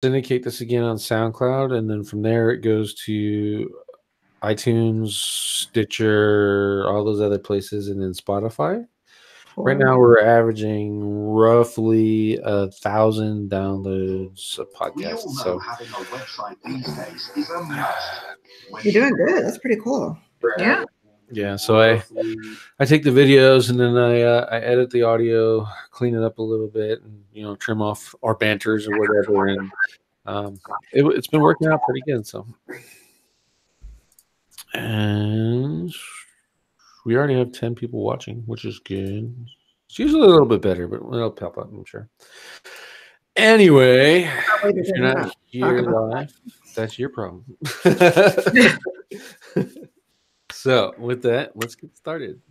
syndicate this again on SoundCloud, and then from there it goes to iTunes, Stitcher, all those other places, and then Spotify. Right now we're averaging roughly 1,000 downloads a podcast. So having a website these days is a must. You're doing good. That's pretty cool. Yeah. Yeah, so I take the videos and then I edit the audio, clean it up a little bit, and trim off our banters or whatever, and it's been working out pretty good. So, and we already have 10 people watching, which is good. It's usually a little bit better, but it'll pop up, I'm sure. Anyway, if you're not here live, that's your problem. So, with that, let's get started.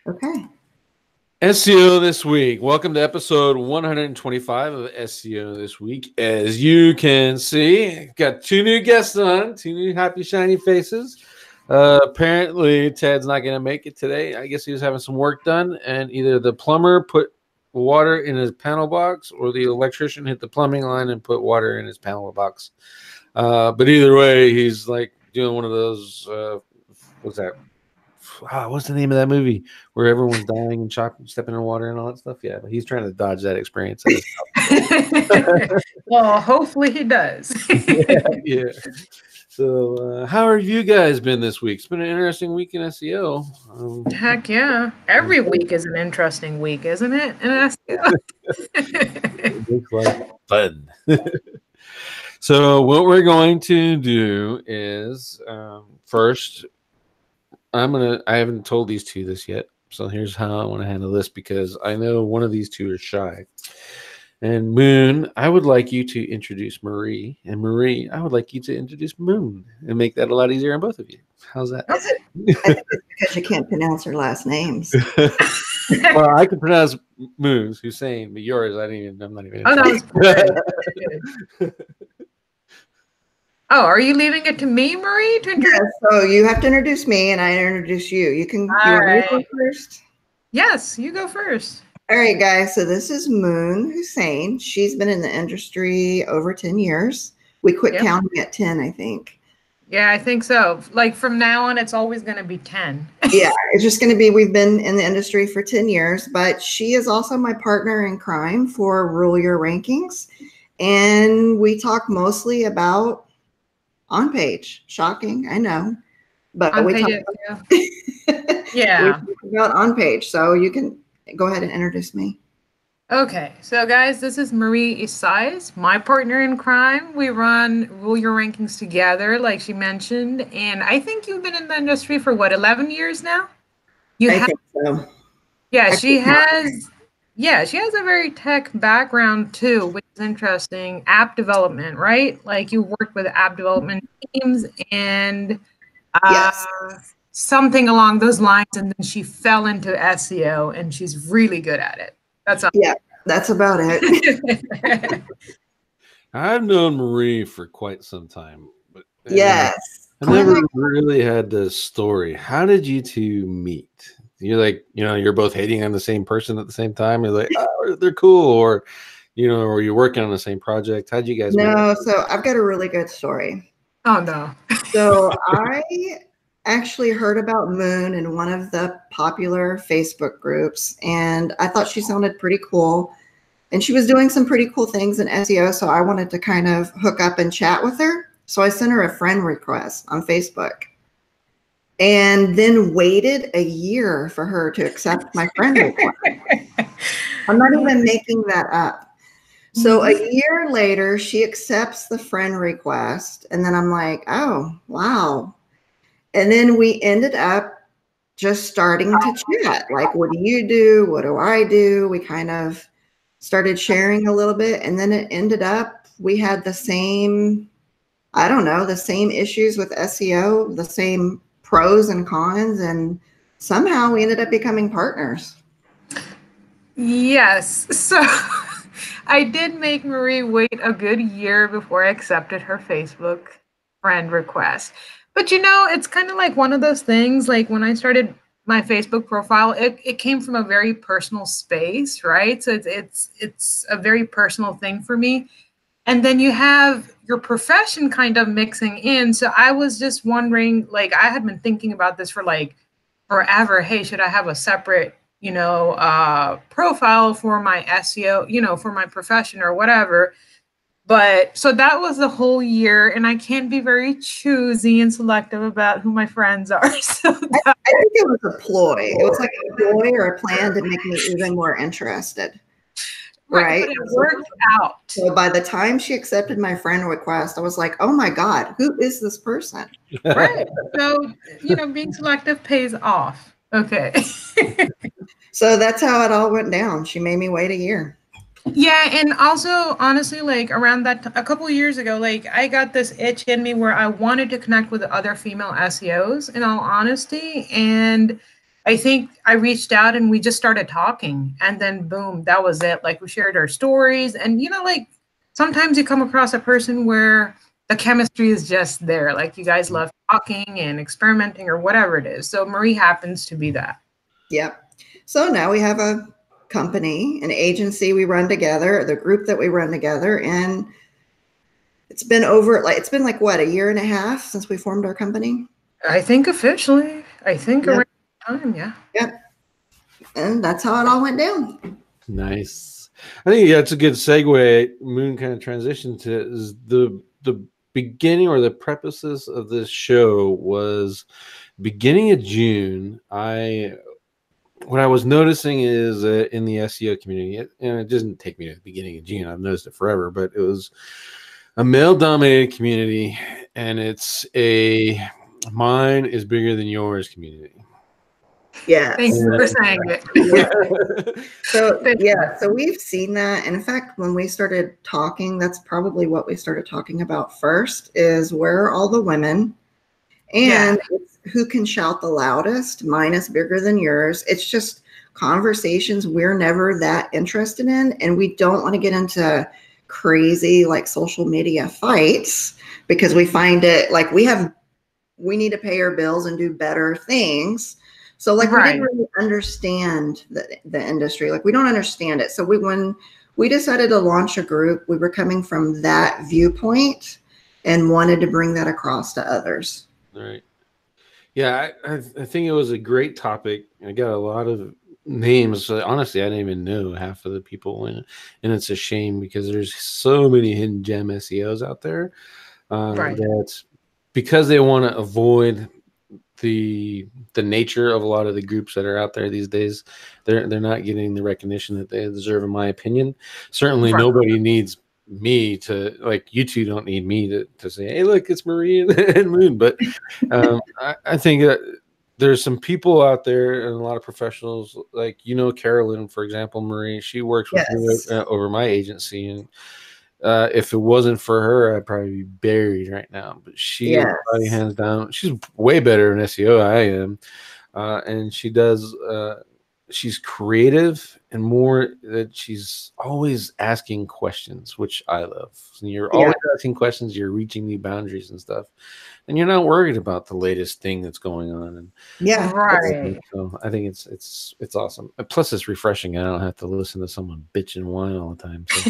Okay. SEO This Week. Welcome to episode 125 of SEO This Week. As you can see, got two new guests on, two new happy, shiny faces. Apparently, Ted's not going to make it today. I guess he was having some work done, and either the plumber put water in his panel box or the electrician hit the plumbing line and put water in his panel box. But either way, he's like doing one of those, what's that? What's the name of that movie where everyone's dying and stepping in water and all that stuff? Yeah, but he's trying to dodge that experience. Well, hopefully he does. Yeah. So, how have you guys been this week? It's been an interesting week in SEO. Heck yeah. Every week is an interesting week, isn't it? In SEO. It looks like fun. So, what we're going to do is first, I haven't told these two this yet. So, here's how I want to handle this because I know one of these two is shy. And Moon, I would like you to introduce Marie. And Marie, I would like you to introduce Moon and make that a lot easier on both of you. How's that? I think it's because you can't pronounce her last names. Well, I can pronounce Moon's, Hussain, but yours, I'm not even. Oh, that was Oh, are you leaving it to me, Marie? Yeah, so you have to introduce me and I introduce you. You can go first? Yes, you go first. All right, guys. So this is Moon Hussain. She's been in the industry over 10 years. We quit counting at 10, I think. Yeah, I think so. Like from now on, it's always going to be 10. Yeah, it's just going to be, we've been in the industry for 10 years, but she is also my partner in crime for Rule Your Rankings. And we talk mostly about on-page. Shocking, I know. But we talk about on-page. So you can go ahead and introduce me. Okay, so guys, this is Marie Ysais, my partner in crime. We run Rule Your Rankings together, like she mentioned, and I think you've been in the industry for what, 11 years now? I think so. Yeah, she has a very tech background too, which is interesting. App development, right? Like you worked with app development teams and something along those lines, and then she fell into SEO and she's really good at it. That's about it. I've known Marie for quite some time, but yes, I never really had this story. How did you two meet? You're like, you're both hating on the same person at the same time. You're like, oh, they're cool, or or you're working on the same project. How'd you guys meet? No, so I've got a really good story. Oh no. So I actually heard about Moon in one of the popular Facebook groups, and I thought she sounded pretty cool. And she was doing some pretty cool things in SEO, so I wanted to kind of hook up and chat with her. So I sent her a friend request on Facebook and then waited a year for her to accept my friend request. I'm not even making that up. So a year later, she accepts the friend request, and then I'm like, oh, wow. And then we ended up just starting to chat. Like, what do you do? What do I do? We kind of started sharing a little bit. And then it ended up, we had the same, the same issues with SEO, the same pros and cons. And somehow we ended up becoming partners. Yes. So I did make Marie wait a good year before I accepted her Facebook friend request. But it's kind of like one of those things, like when I started my Facebook profile, it came from a very personal space, right? So it's a very personal thing for me. and then you have your profession kind of mixing in. So I was just wondering, like, I had been thinking about this for like forever. Hey, should I have a separate, profile for my SEO, for my profession or whatever? But so that was the whole year, and I can't be very choosy and selective about who my friends are. So I think it was a ploy. It was like a ploy or a plan to make me even more interested. Right. But it worked out. So by the time she accepted my friend request, I was like, oh my God, who is this person? Right. So, being selective pays off. Okay. So that's how it all went down. She made me wait a year. Yeah, and also honestly, like around that a couple of years ago, like I got this itch in me where I wanted to connect with other female SEOs, in all honesty, and I think I reached out and we just started talking, and then boom, that was it. Like we shared our stories, and like sometimes you come across a person where the chemistry is just there, like you guys love talking and experimenting or whatever it is. So Marie happens to be that. Yep. So now we have a company, an agency we run together, the group that we run together, and it's been like what, a year and a half since we formed our company? I think officially. Around time, yeah. Yep. And that's how it all went down. Nice. I think that's a good segue. Moon kind of transition to is the beginning or the prefaces of this show was beginning of June. What I was noticing is in the SEO community, and it doesn't take me to the beginning of June. I've noticed it forever, but it was a male-dominated community, and it's a mine is bigger than yours community. Yeah. Thank you for saying it. So we've seen that. And in fact, when we started talking, that's probably what we started talking about first is where are all the women? And it's who can shout the loudest? Mine is bigger than yours. It's just conversations we're never that interested in. And we don't want to get into crazy like social media fights because we find it like we need to pay our bills and do better things. So like we didn't really understand the industry. Like we don't understand it. So when we decided to launch a group, we were coming from that viewpoint and wanted to bring that across to others. Right. Yeah, I think it was a great topic. I got a lot of names. Honestly, I didn't even know half of the people in it. And it's a shame because there's so many hidden gem SEOs out there that because they want to avoid the nature of a lot of the groups that are out there these days, they're not getting the recognition that they deserve, in my opinion. Certainly nobody needs me to, like, you two don't need me to say, hey, look, it's Marie and Moon. But I think that there's some people out there and a lot of professionals, like, Carolyn, for example, Marie, she works with me over my agency. And if it wasn't for her, I'd probably be buried right now. But she, probably hands down, she's way better in SEO than I am. And she does, she's creative and more that she's always asking questions, which I love. And you're always asking questions, you're reaching new boundaries and stuff. And you're not worried about the latest thing that's going on. And so I think it's awesome. Plus, it's refreshing. I don't have to listen to someone bitch and whine all the time. So.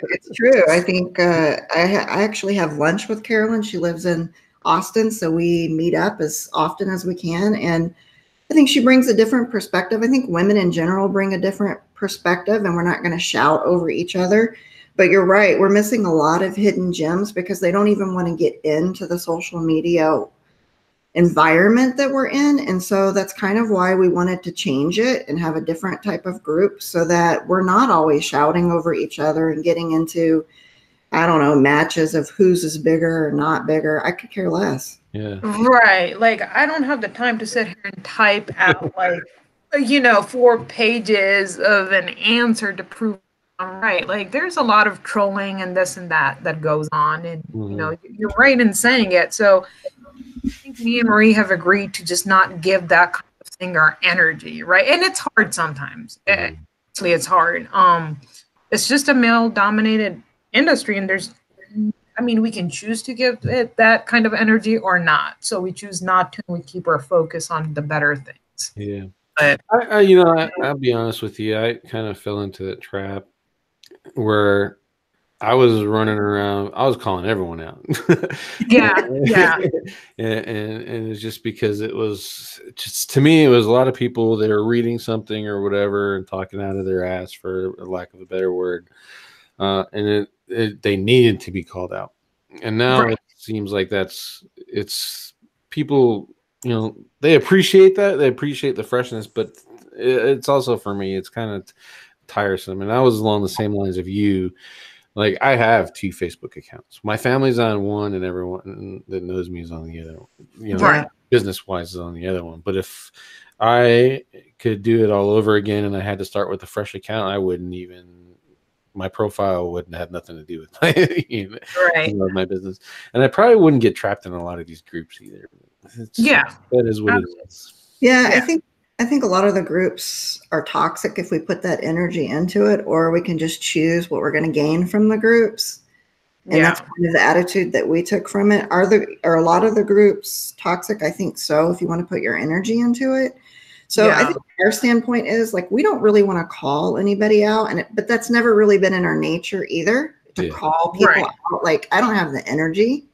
It's true. I think I actually have lunch with Carolyn. She lives in Austin, so we meet up as often as we can. And I think she brings a different perspective. I think women in general bring a different perspective, and we're not going to shout over each other. But you're right. We're missing a lot of hidden gems because they don't even want to get into the social media environment that we're in. And so that's kind of why we wanted to change it and have a different type of group so that we're not always shouting over each other and getting into, I don't know, matches of whose is bigger or not bigger. I could care less. Yeah. Right. Like, I don't have the time to sit here and type out, like, 4 pages of an answer to prove I'm right. Like, there's a lot of trolling and this and that goes on. And, you're right in saying it. So I think me and Marie have agreed to just not give that kind of thing our energy. Right. And it's hard sometimes. Actually, it's hard. It's just a male dominated industry, and we can choose to give it that kind of energy or not. So we choose not to. We keep our focus on the better things. Yeah. But I'll be honest with you. I kind of fell into that trap where I was running around. I was calling everyone out. Yeah, yeah, and it's just because it was just, to me, it was a lot of people that are reading something or whatever and talking out of their ass, for lack of a better word, and they needed to be called out. And now right. it seems like it's people, they appreciate that, they appreciate the freshness, but it's also, for me, it's kind of tiresome. And I was along the same lines of you. Like, I have 2 Facebook accounts. My family's on one, and everyone that knows me is on the other. Right. Business wise is on the other one. But if I could do it all over again and I had to start with a fresh account, I wouldn't even. My profile wouldn't have nothing to do with Right. my business, and I probably wouldn't get trapped in a lot of these groups either. That is what it is. Yeah, I think a lot of the groups are toxic if we put that energy into it, or we can just choose what we're going to gain from the groups. And that's kind of the attitude that we took from it. Are a lot of the groups toxic? I think so, if you want to put your energy into it. So I think our standpoint is, like, we don't really want to call anybody out, but that's never really been in our nature either, to call people out. Like, I don't have the energy.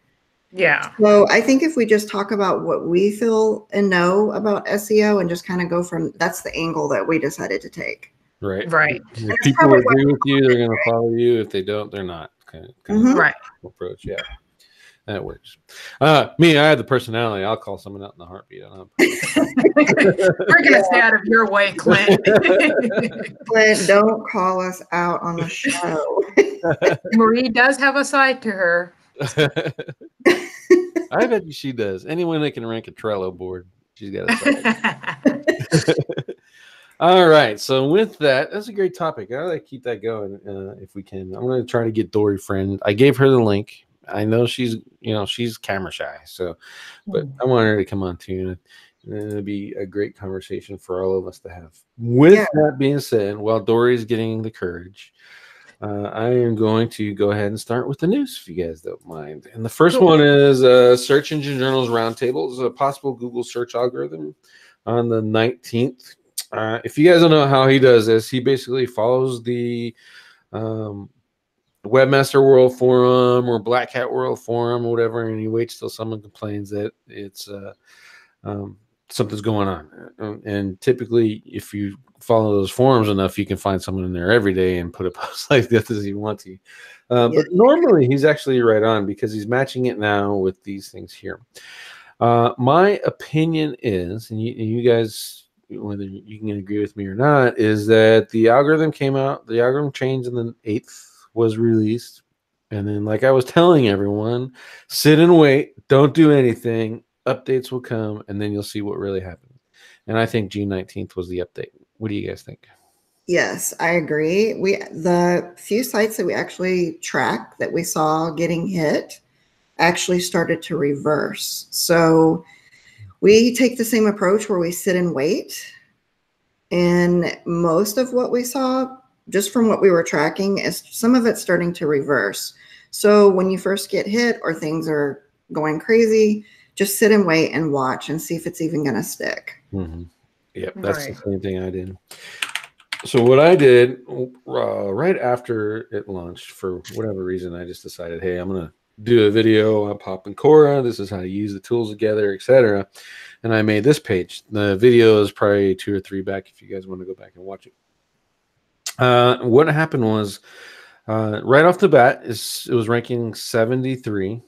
Yeah. So I think if we just talk about what we feel and know about SEO and just kind of go from, that's the angle that we decided to take. Right. Right. If people agree with you, they're going to follow you. If they don't, they're not. Kind of Right. approach. Yeah. That works. Me, I have the personality. I'll call someone out in a heartbeat. We're going to stay out of your way, Clint. Clint, don't call us out on the show. Marie does have a side to her. I bet she does. Anyone that can rank a Trello board, she's got a side. All right. So with that, that's a great topic. I like to keep that going if we can. I'm going to try to get Dory friend. I gave her the link. I know she's camera shy, but I want her to come on too. And it'll be a great conversation for all of us to have. With that being said, while Dory's getting the courage, I am going to go ahead and start with the news, if you guys don't mind. And the first one is Search Engine Journal's Roundtable. It's a possible Google search algorithm on the 19th. If you guys don't know how he does this, he basically follows the Webmaster World Forum or Black Hat World Forum or whatever, and he waits till someone complains that it's something's going on. And typically, if you follow those forums enough, you can find someone in there every day and put a post like this as you want to. But normally, he's actually right on, because he's matching it now with these things here. My opinion is, and you guys, whether you can agree with me or not, is that the algorithm came out, the algorithm changed on the 8th, was released. And then, like I was telling everyone, sit and wait, don't do anything. Updates will come, and then you'll see what really happened. And I think June 19th was the update. What do you guys think? Yes, I agree. The few sites that we actually track that we saw getting hit actually started to reverse. So we take the same approach where we sit and wait. And most of what we saw, just from what we were tracking, is some of it's starting to reverse. So when you first get hit or things are going crazy, just sit and wait and watch and see if it's even going to stick. Mm-hmm. Yep, that's the same thing I did. So what I did right after it launched, for whatever reason, I just decided, hey, I'm going to do a video on Pop and Cora. This is how to use the tools together, etc. And I made this page. The video is probably 2 or 3 back if you guys want to go back and watch it. What happened was, right off the bat, it was ranking 73.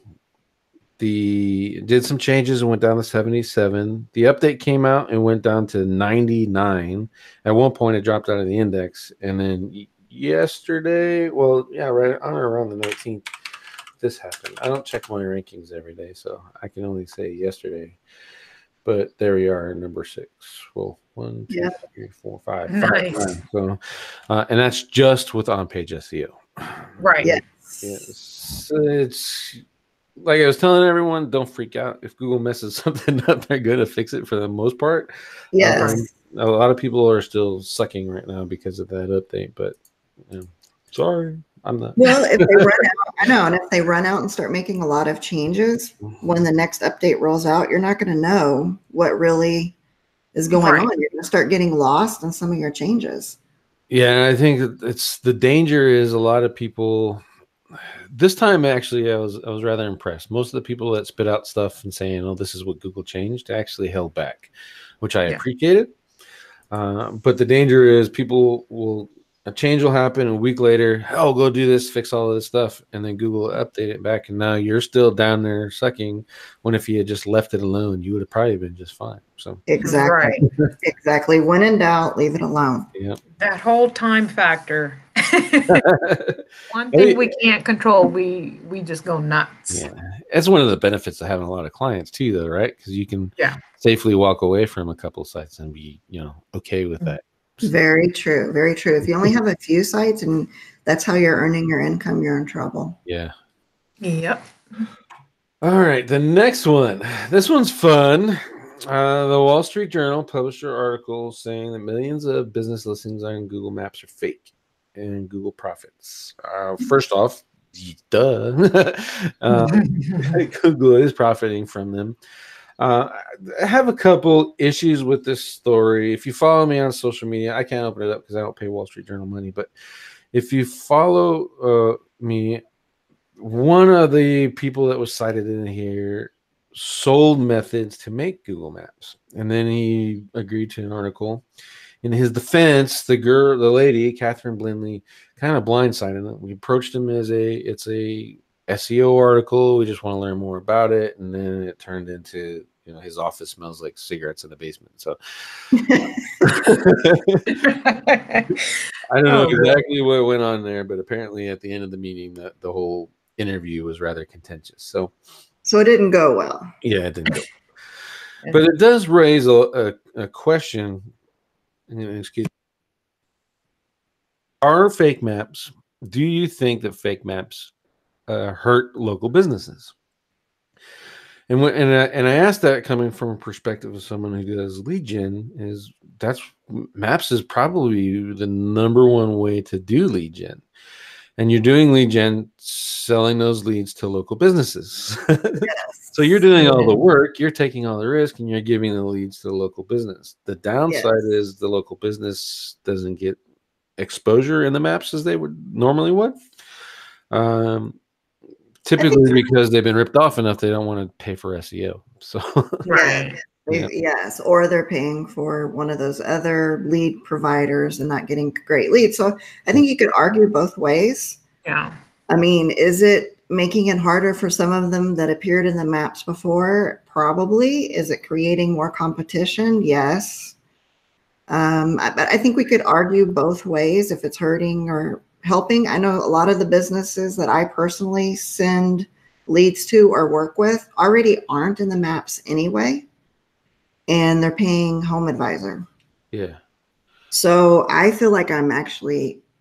Did some changes and went down to 77. The update came out and went down to 99. At one point, it dropped out of the index. And then yesterday, right on or around the 19th, this happened. I don't check my rankings every day, so I can only say yesterday. But there we are, number 6. Well, 1, 2, 3, 4, 5. Nice. 5. So, and that's just with on-page SEO. Right. Yes. It's like I was telling everyone, don't freak out. If Google messes something up, they're going to fix it for the most part. Yes. A lot of people are still sucking right now because of that update, but sorry, I'm not. Well, if they run out, I know, and if they run out and start making a lot of changes, when the next update rolls out, you're not going to know what really is going on. You're going to start getting lost in some of your changes. Yeah, and I think it's the danger is a lot of people this time actually I was rather impressed. Most of the people that spit out stuff and saying, "Oh, this is what Google changed," actually held back, which I appreciated. But the danger is a change will happen a week later. Oh, go do this, fix all of this stuff, and then Google will update it back, and now you're still down there sucking. When if you had just left it alone, you would have probably been just fine. So exactly, exactly. When in doubt, leave it alone. Yeah, that whole time factor. One thing we can't control, we just go nuts. Yeah, that's one of the benefits of having a lot of clients too, though, right? Because you can safely walk away from a couple of sites and be, okay with that. Very true. Very true. If you only have a few sites and that's how you're earning your income, you're in trouble. Yeah. Yep. All right. The next one. This one's fun. The Wall Street Journal published an article saying that millions of business listings on Google Maps are fake and Google profits. First off, duh. Google is profiting from them. I have a couple issues with this story. If you follow me on social media, I can't open it up because I don't pay Wall Street Journal money. But if you follow me, one of the people that was cited in here sold methods to make Google Maps. And then he agreed to an article. In his defense, the lady, Catherine Blinley, kind of blindsided him. We approached him as it's a SEO article. We just want to learn more about it. And then it turned into, his office smells like cigarettes in the basement. So I don't know exactly what went on there, but apparently at the end of the meeting, the whole interview was rather contentious. So it didn't go well. Yeah, it didn't go. But it does raise a question. Excuse me. Are fake maps? Do you think that fake maps hurt local businesses? And I asked that coming from a perspective of someone who does lead gen. Maps is probably the number one way to do lead gen, and you're doing lead gen selling those leads to local businesses. Yes. So you're doing all the work, you're taking all the risk, and you're giving the leads to the local business. The downside is the local business doesn't get exposure in the maps as they normally would. Typically because they've been ripped off enough, they don't want to pay for SEO. So yes, or they're paying for one of those other lead providers and not getting great leads. So I think you could argue both ways. Yeah. I mean, is it making it harder for some of them that appeared in the maps before? Probably. Is it creating more competition? Yes. But I think we could argue both ways if it's hurting or helping. I know a lot of the businesses that I personally send leads to or work with already aren't in the maps anyway, and they're paying Home Advisor. Yeah. So I feel like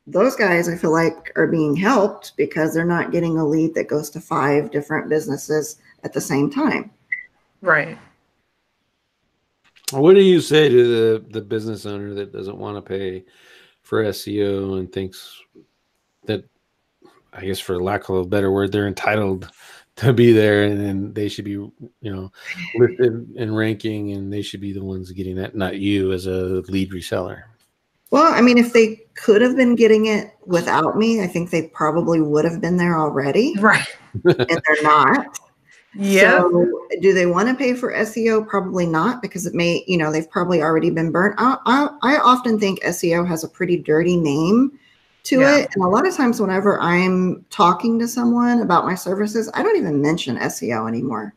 those guys I feel like are being helped because they're not getting a lead that goes to 5 different businesses at the same time. Right. What do you say to the business owner that doesn't want to pay for SEO and thinks that, I guess for lack of a better word, they're entitled to be there and they should be, listed in ranking and they should be the ones getting that, not you as a lead reseller? Well, I mean, if they could have been getting it without me, I think they probably would have been there already. Right. And they're not. Yeah. So do they want to pay for SEO? Probably not, because it may, they've probably already been burnt. I often think SEO has a pretty dirty name to it. And a lot of times whenever I'm talking to someone about my services, I don't even mention SEO anymore.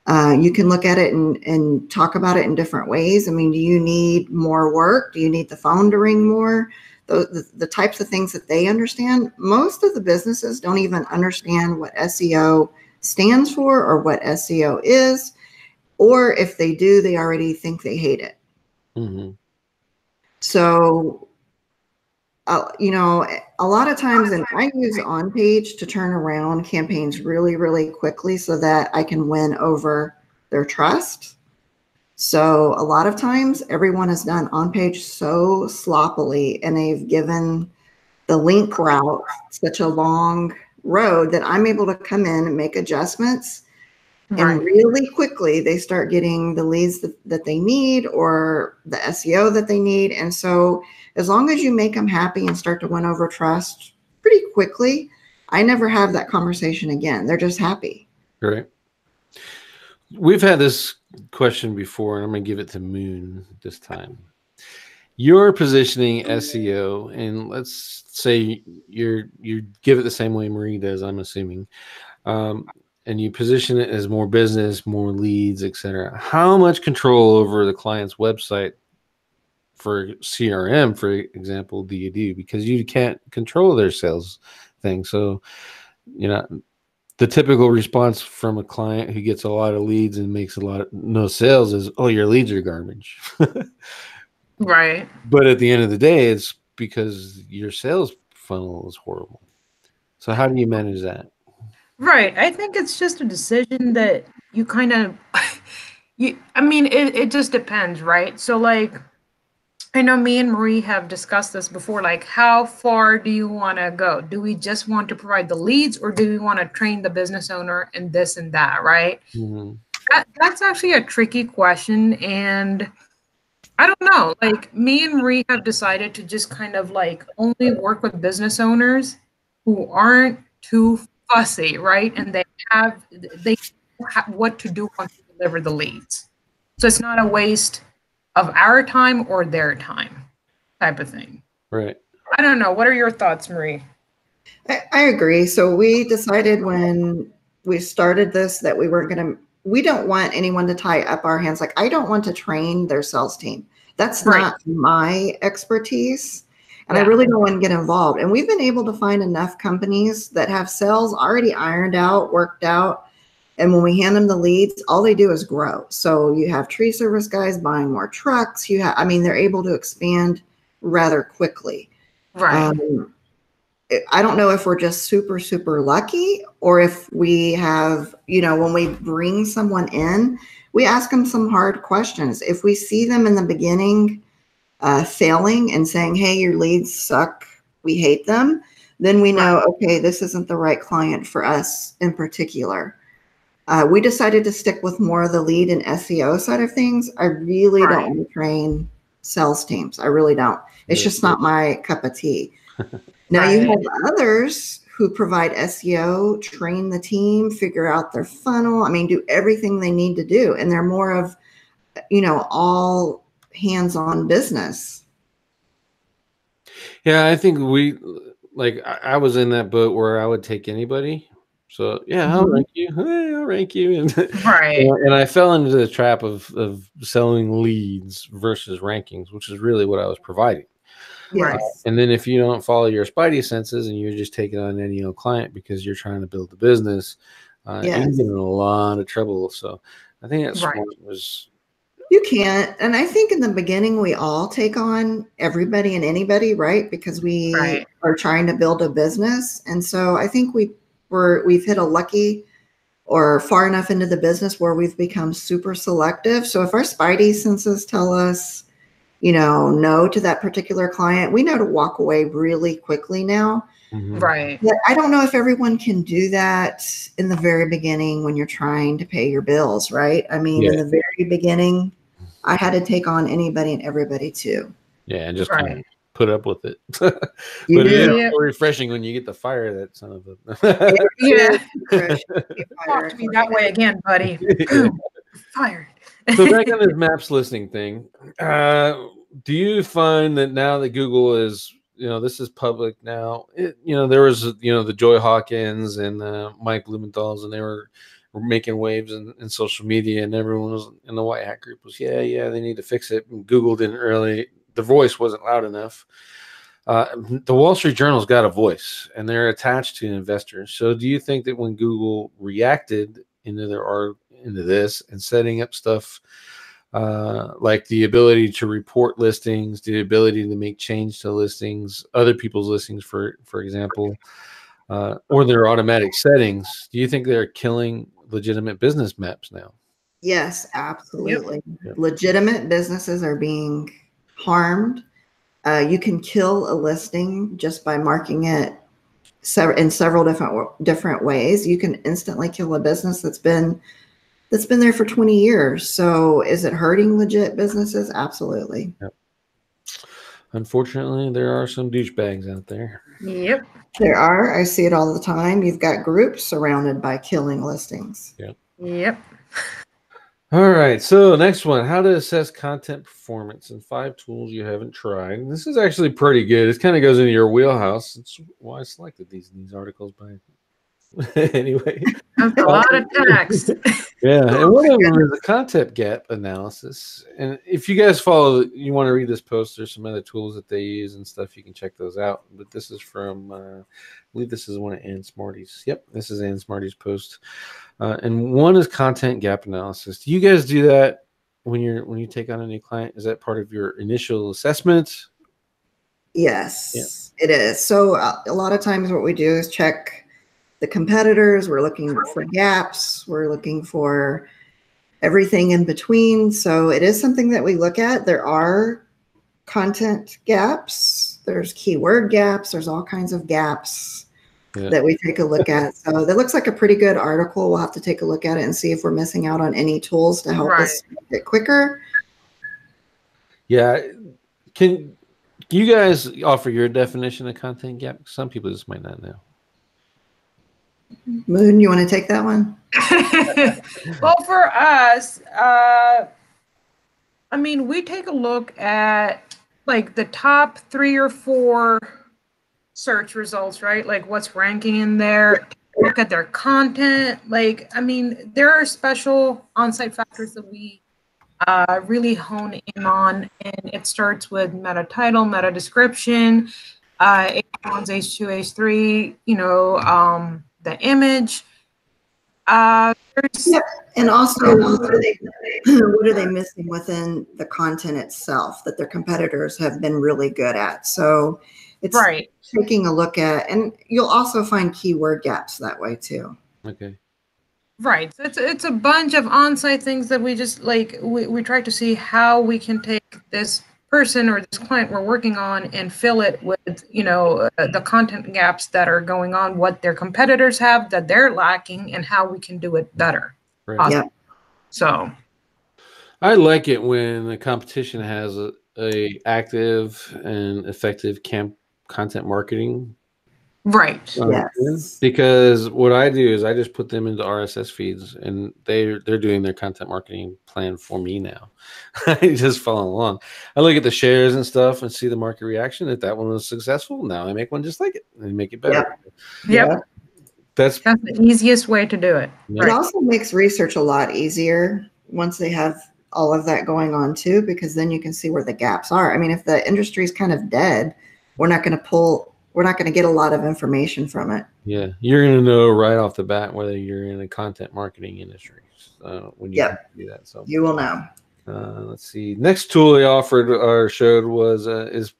You can look at it and talk about it in different ways. I mean, do you need more work? Do you need the phone to ring more? The types of things that they understand. Most of the businesses don't even understand what SEO stands for or what SEO is, or if they do, they already think they hate it. Mm-hmm. So, a lot of times, and I use on-page to turn around campaigns really, really quickly so that I can win over their trust. So a lot of times everyone has done on-page so sloppily, and they've given the link route such a long road that I'm able to come in and make adjustments. Right. And really quickly they start getting the leads that they need or the SEO that they need. And so as long as you make them happy and start to win over trust pretty quickly, I never have that conversation again. They're just happy. Right. We've had this question before, and I'm going to give it to Moon this time. You're positioning SEO, and let's say you give it the same way Marie does, I'm assuming, and you position it as more business, more leads, etc. How much control over the client's website for CRM, for example, do you do? Because you can't control their sales thing. So, the typical response from a client who gets a lot of leads and makes no sales is, "Oh, your leads are garbage." Right. But at the end of the day, it's because your sales funnel is horrible. So how do you manage that? Right. I think it's just a decision that you kind of it just depends, right? So like I know me and Marie have discussed this before, like how far do you want to go? Do we just want to provide the leads, or do we want to train the business owner in this and that, right? Mm-hmm. That's actually a tricky question, and I don't know. Like me and Marie have decided to just kind of like only work with business owners who aren't too fussy, right? And they know what to do once you deliver the leads. So it's not a waste of our time or their time type of thing. Right. I don't know. What are your thoughts, Marie? I agree. So we decided when we started this that we don't want anyone to tie up our hands. Like, I don't want to train their sales team. That's not my expertise. And I really don't want to get involved. And we've been able to find enough companies that have sales already ironed out, worked out. And when we hand them the leads, all they do is grow. So you have tree service guys buying more trucks. They're able to expand rather quickly. Right. I don't know if we're just super, super lucky, or if we have, when we bring someone in, we ask them some hard questions. If we see them in the beginning failing and saying, "Hey, your leads suck, we hate them," then we know, okay, this isn't the right client for us in particular. We decided to stick with more of the lead and SEO side of things. I really don't want to train sales teams. I really don't. It's just not my cup of tea. Now you have others who provide SEO, train the team, figure out their funnel. Do everything they need to do. And they're more of, all hands-on business. Yeah, I think I was in that boat where I would take anybody. So yeah, I'll rank you. Hey, I'll rank you. And, and I fell into the trap of selling leads versus rankings, which is really what I was providing. Yes. And then if you don't follow your spidey senses and you're just taking on any old client because you're trying to build a business, you can get in a lot of trouble. So I think that smart was. You can't. And I think in the beginning, we all take on everybody and anybody, right? Because we are trying to build a business. And so I think we've hit a lucky or far enough into the business where we've become super selective. So if our spidey senses tell us, no to that particular client, we know to walk away really quickly now. Mm-hmm. Right. But I don't know if everyone can do that in the very beginning when you're trying to pay your bills, right? In the very beginning, I had to take on anybody and everybody too. Yeah, and just kind of put up with it. But You it is do. so refreshing when you get to fire that son of a. Talk to me that way again, buddy. Fired. So back on this maps listing thing, do you find that now that Google is, this is public now, there was, the Joy Hawkins and Mike Blumenthal's, and they were making waves in social media, and everyone was in the White Hat group was, they need to fix it. And Google didn't really, the voice wasn't loud enough. The Wall Street Journal's got a voice, and they're attached to investors. So do you think that when Google reacted into this and setting up stuff like the ability to report listings, the ability to make change to listings, other people's listings, for example, or their automatic settings, do you think they're killing legitimate business maps now? Yes, absolutely. Yep. Legitimate businesses are being harmed. You can kill a listing just by marking it in several different ways. You can instantly kill a business that's been there for 20 years. So is it hurting legit businesses? Absolutely. Yep. Unfortunately, there are some douchebags out there. Yep. There are. I see it all the time. You've got groups surrounded by killing listings. Yep. All right, so next one, how to assess content performance and 5 tools you haven't tried. This is actually pretty good. It kind of goes into your wheelhouse. That's why I selected these articles by anyway. That's a lot of text. Yeah, and one of them is the content gap analysis. And if you guys you want to read this post, there's some other tools that they use and stuff. You can check those out. But this is from, I believe this is one of Ann Smarty's. Yep, this is Ann Smarty's post. And one is content gap analysis. Do you guys do that when you take on a new client? Is that part of your initial assessment? Yes, it is. So a lot of times what we do is check the competitors. We're looking for gaps. We're looking for everything in between. So it is something that we look at. There are content gaps. There's keyword gaps. There's all kinds of gaps that we take a look at. So that looks like a pretty good article. We'll have to take a look at it and see if we're missing out on any tools to help us make it quicker. Yeah. Can you guys offer your definition of content gap? Some people just might not know. Moon, you want to take that one? Well, for us, I mean, we take a look at like the top 3 or 4 search results, right? Like what's ranking in there, look at their content. Like, I mean, there are special on-site factors that we really hone in on, and it starts with meta title, meta description, H1s, H2, H3, you know, the image. And also, what are they missing within the content itself that their competitors have been really good at? So it's taking a look at, and you'll also find keyword gaps that way too. Okay. Right. So it's a bunch of on-site things that we just like, we try to see how we can take this person or this client we're working on and fill it with, you know, the content gaps that are going on, what their competitors have that they're lacking, and how we can do it better. Right. Yeah. So I like it when the competition has a active and effective content marketing. Right. Yes. Because what I do is I just put them into RSS feeds, and they're doing their content marketing plan for me now. I just follow along. I look at the shares and stuff and see the market reaction. If that one was successful, now I make one just like it and make it better. Yep. That's the easiest way to do it. It also makes research a lot easier once they have all of that going on too, because then you can see where the gaps are. I mean, if the industry is kind of dead, we're not going to get a lot of information from it. Yeah, you're going to know right off the bat whether you're in a content marketing industry when you do that. So you will know. Let's see. Next tool they offered or showed was is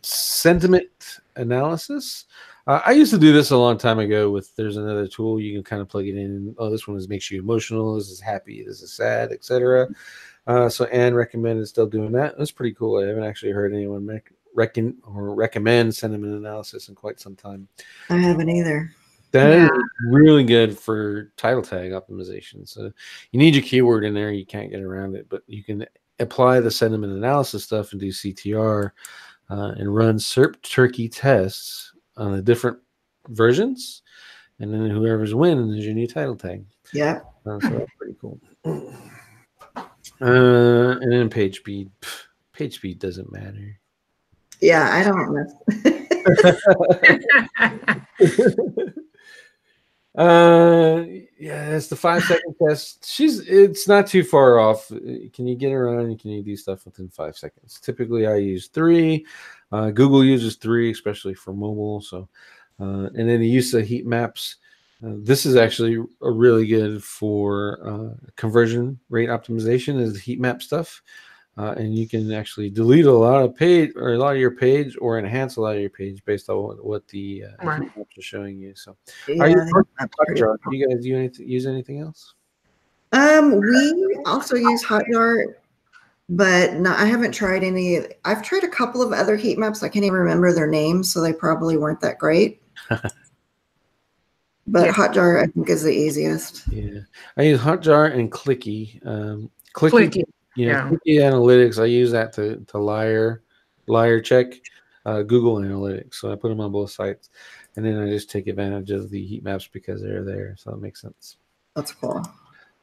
sentiment analysis. I used to do this a long time ago. There's another tool you can kind of plug it in. Oh, this one makes you emotional. This is happy. This is sad, etc. So Anne recommended still doing that. That's pretty cool. I haven't actually heard anyone recommend sentiment analysis in quite some time. I haven't either. That is really good for title tag optimization. So you need your keyword in there. You can't get around it, but you can apply the sentiment analysis stuff and do CTR and run SERP turkey tests on the different versions, and then whoever's winning is your new title tag. Yeah. So that's pretty cool. And then page speed. Page speed doesn't matter. Yeah, I don't know. Yeah, it's the 5-second test. It's not too far off. Can you get around? Can you do stuff within 5 seconds? Typically, I use 3. Google uses 3, especially for mobile. So, and then the use of heat maps. This is actually a really good for conversion rate optimization. Is the heat map stuff. And you can actually delete a lot of your page or enhance a lot of your page based on what the maps are showing you. So, are you guys use anything else? We also use Hotjar, but I haven't tried any. I've tried a couple of other heat maps. I can't even remember their names, so they probably weren't that great. But Hotjar, I think, is the easiest. Yeah, I use Hotjar and Clicky. Clicky. Yeah, Clicky Analytics. I use that to layer liar check Google Analytics. So I put them on both sites, and then I just take advantage of the heat maps because they're there. So that makes sense. That's cool.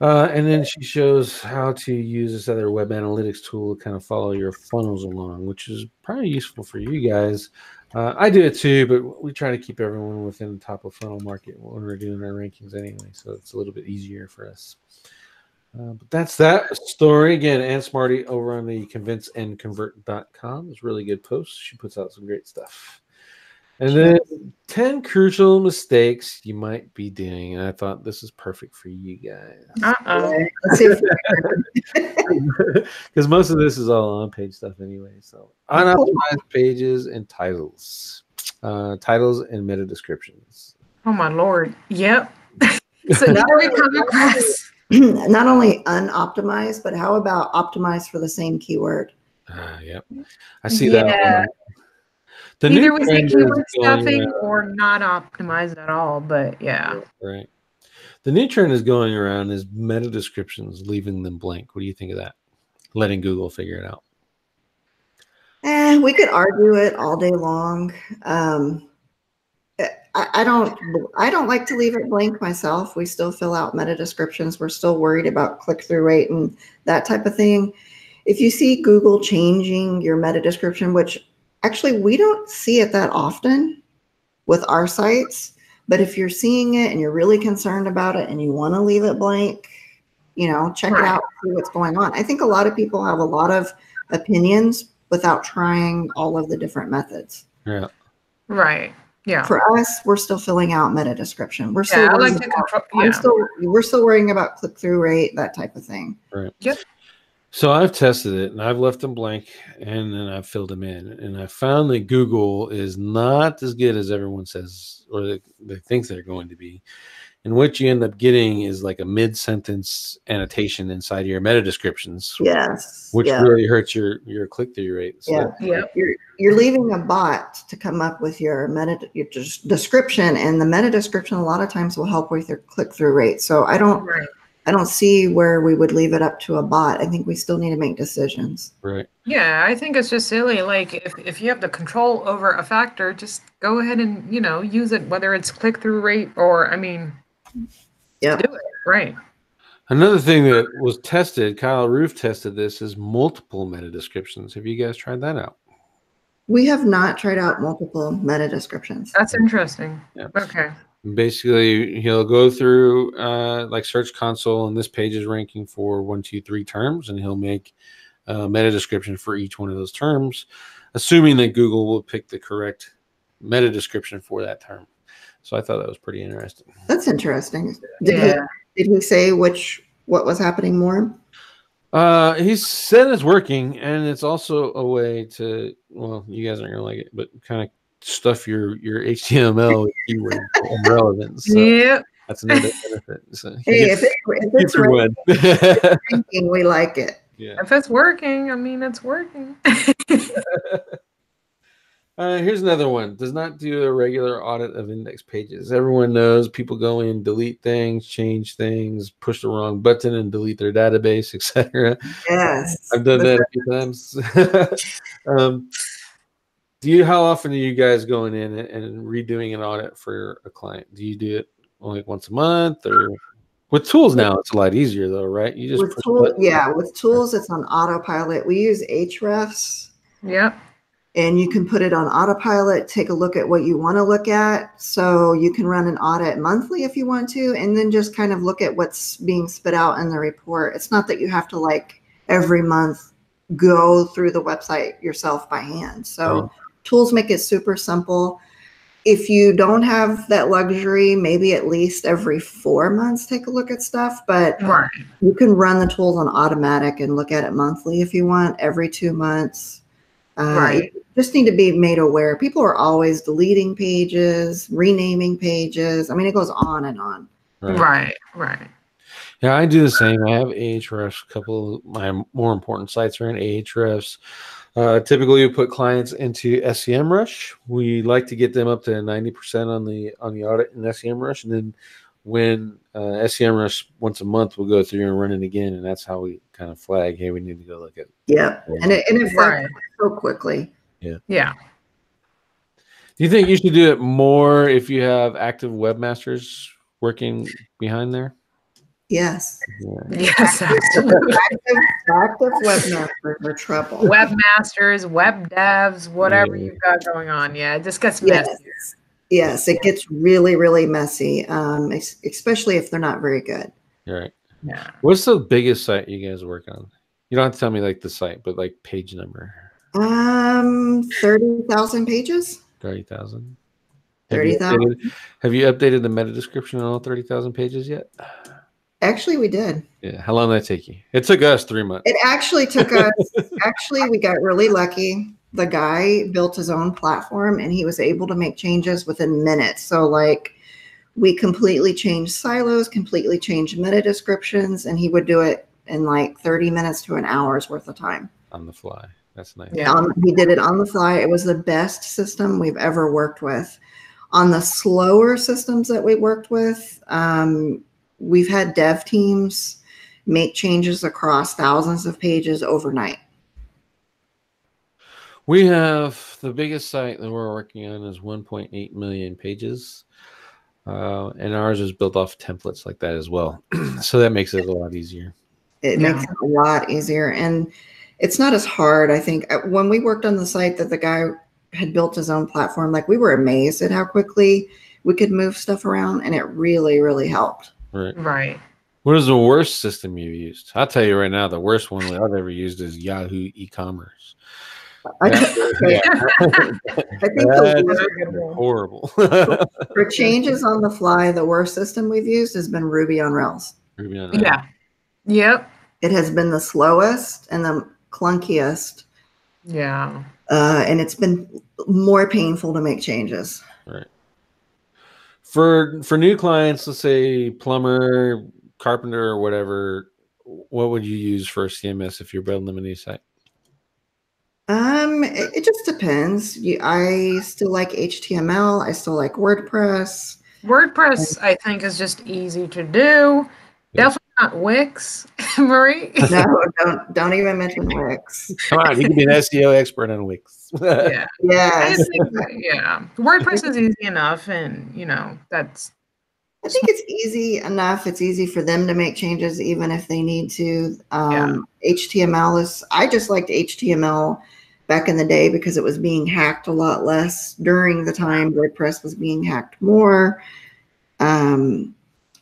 And then she shows how to use this other web analytics tool to kind of follow your funnels along, which is probably useful for you guys. I do it too, but we try to keep everyone within the top of funnel market when we're doing our rankings anyway, so it's a little bit easier for us. But that's that story. Again, Ann Smarty over on the convinceandconvert.com is really good post. She puts out some great stuff. And then 10 crucial mistakes you might be doing. And I thought this is perfect for you guys. Let's see because most of this is all on-page stuff anyway. So unoptimized pages and titles. Titles and meta descriptions. Oh, my Lord. Yep. So either we come across... Not only unoptimized, but how about optimized for the same keyword? Yep. I see that. Either we say keyword stuffing or not optimized at all, but yeah. Right. The new trend is going around is meta descriptions, leaving them blank. What do you think of that? Letting Google figure it out. We could argue it all day long. I don't like to leave it blank myself. We still fill out meta descriptions. We're still worried about click-through rate and that type of thing. If you see Google changing your meta description, which actually we don't see it that often with our sites, but if you're seeing it and you're really concerned about it and you want to leave it blank, check it out, see what's going on. I think a lot of people have a lot of opinions without trying all of the different methods. Yeah. Right. Yeah. For us, we're still filling out meta description. We're still we're still worrying about click-through rate, that type of thing. Right. Yep. So I've tested it and I've left them blank and then I've filled them in. And I found that Google is not as good as everyone says or they think they're going to be. And what you end up getting is like a mid-sentence annotation inside of your meta descriptions. Yes. Which really hurts your click-through rate. So You're leaving a bot to come up with your description, and the meta description a lot of times will help with your click-through rate. So I don't see where we would leave it up to a bot. I think we still need to make decisions. Right. Yeah, I think it's just silly. Like if you have the control over a factor, just go ahead and, use it, whether it's click-through rate or, Yeah. do it. Right. Another thing that was tested, Kyle Roof tested this, is multiple meta descriptions. Have you guys tried that out? We have not tried out multiple meta descriptions. That's interesting. Yeah. Okay. Basically, he'll go through like Search Console, and this page is ranking for 1, 2, 3 terms, and he'll make a meta description for each one of those terms, assuming that Google will pick the correct meta description for that term. So I thought that was pretty interesting. That's interesting. Did he say what was happening more? He said it's working, and it's also a way to, well, you guys aren't gonna like it, but kind of stuff your HTML with keywords and relevance. So yeah, that's another benefit. So hey, if it's ranking, we like it. Yeah. If it's working, it's working. Here's another one. Does not do a regular audit of index pages. Everyone knows people go in, delete things, change things, push the wrong button and delete their database, etc. Yes. I've done that a few times. How often are you guys going in and redoing an audit for a client? Do you do it only once a month, or with tools now it's a lot easier though, right? You just with tools it's on autopilot. We use Ahrefs. Yep. And you can put it on autopilot, take a look at what you want to look at. So you can run an audit monthly if you want to, and then just kind of look at what's being spit out in the report. It's not that you have to every month go through the website yourself by hand. So tools make it super simple. If you don't have that luxury, maybe at least every 4 months, take a look at stuff, but you can run the tools on automatic and look at it monthly if you want, every 2 months. You just need to be made aware. People are always deleting pages, renaming pages. It goes on and on. Right. Yeah, I do the same. I have Ahrefs. A couple of my more important sites are in Ahrefs. Typically, we put clients into SEMrush. We like to get them up to 90% on the audit in SEMrush, and then when SEMrush once a month, we'll go through and run it again, and that's how we kind of flag, hey, we need to go look at. Yeah, and it flags so quickly. Yeah. Do you think you should do it more if you have active webmasters working behind there? Yes. Yes, absolutely. Active webmasters are trouble. Webmasters, web devs, whatever Yeah. you've got going on. Yeah, it just gets Yes. messy. Yes, it gets really, really messy, especially if they're not very good. All right. Yeah. What's the biggest site you guys work on? You don't have to tell me like the site, but like page number. 30,000 pages. 30,000. 30,000. Have you updated the meta description on all 30,000 pages yet? Actually, we did. Yeah. How long did that take you? It took us 3 months. It actually took us, we got really lucky. The guy built his own platform and he was able to make changes within minutes. So like we completely changed silos, completely changed meta descriptions, and he would do it in like 30 minutes to an hour's worth of time. On the fly. That's nice. Yeah. He did it on the fly. It was the best system we've ever worked with. On the slower systems that we worked with, we've had dev teams make changes across thousands of pages overnight. We have the biggest site that we're working on is 1.8 million pages. And ours is built off templates like that as well. So that makes it a lot easier. It makes it a lot easier. And it's not as hard, I think. When we worked on the site that the guy had built his own platform, like we were amazed at how quickly we could move stuff around, and it really, really helped. Right. Right. What is the worst system you've used? I'll tell you right now, the worst one that I've ever used is Yahoo e-commerce. I think horrible. for changes on the fly, the worst system we've used has been Ruby on Rails. Ruby on Rails. Yeah. Yep. It has been the slowest and the clunkiest. Yeah. And it's been more painful to make changes. Right. For new clients, let's say plumber, carpenter, or whatever, what would you use for a CMS if you're building them a new site? It just depends. I still like HTML. I still like WordPress. WordPress, I think, is just easy to do. Yeah. Definitely not Wix, Marie. No, don't even mention Wix. Come on, you can be an SEO expert on Wix. Yeah. Yes. Yeah. WordPress is easy enough, and that's. I think it's easy enough. It's easy for them to make changes, even if they need to. HTML is. I just liked HTML back in the day because it was being hacked a lot less during the time WordPress was being hacked more.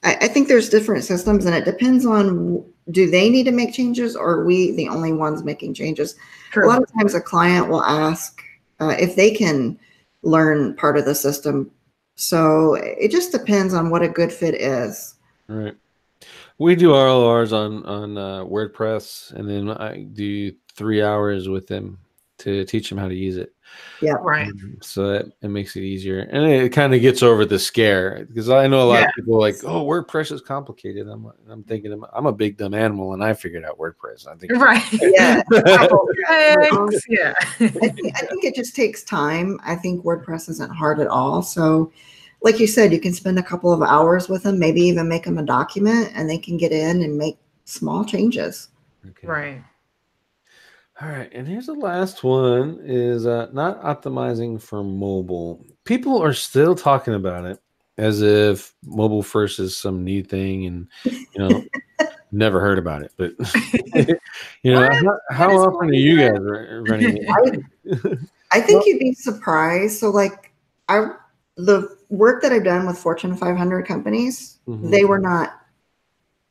I think there's different systems, and it depends on, do they need to make changes, or are we the only ones making changes? True. A lot of times a client will ask if they can learn part of the system. So it just depends on what a good fit is. Right. We do all ours on WordPress, and then I do 3 hours with them to teach them how to use it. Yeah. Right. So that it makes it easier, and it kind of gets over the scare, because I know a lot of people are like, "Oh, WordPress is complicated." I'm thinking I'm a big dumb animal, and I figured out WordPress. I think Right. Yeah. Yeah. I think it just takes time. I think WordPress isn't hard at all. So like you said, you can spend a couple of hours with them, maybe even make them a document, and they can get in and make small changes. Okay. Right. All right, and here's the last one: is not optimizing for mobile. People are still talking about it as if mobile first is some new thing, and never heard about it. But how often are you guys running it? I think you'd be surprised. So like the work that I've done with Fortune 500 companies, they were not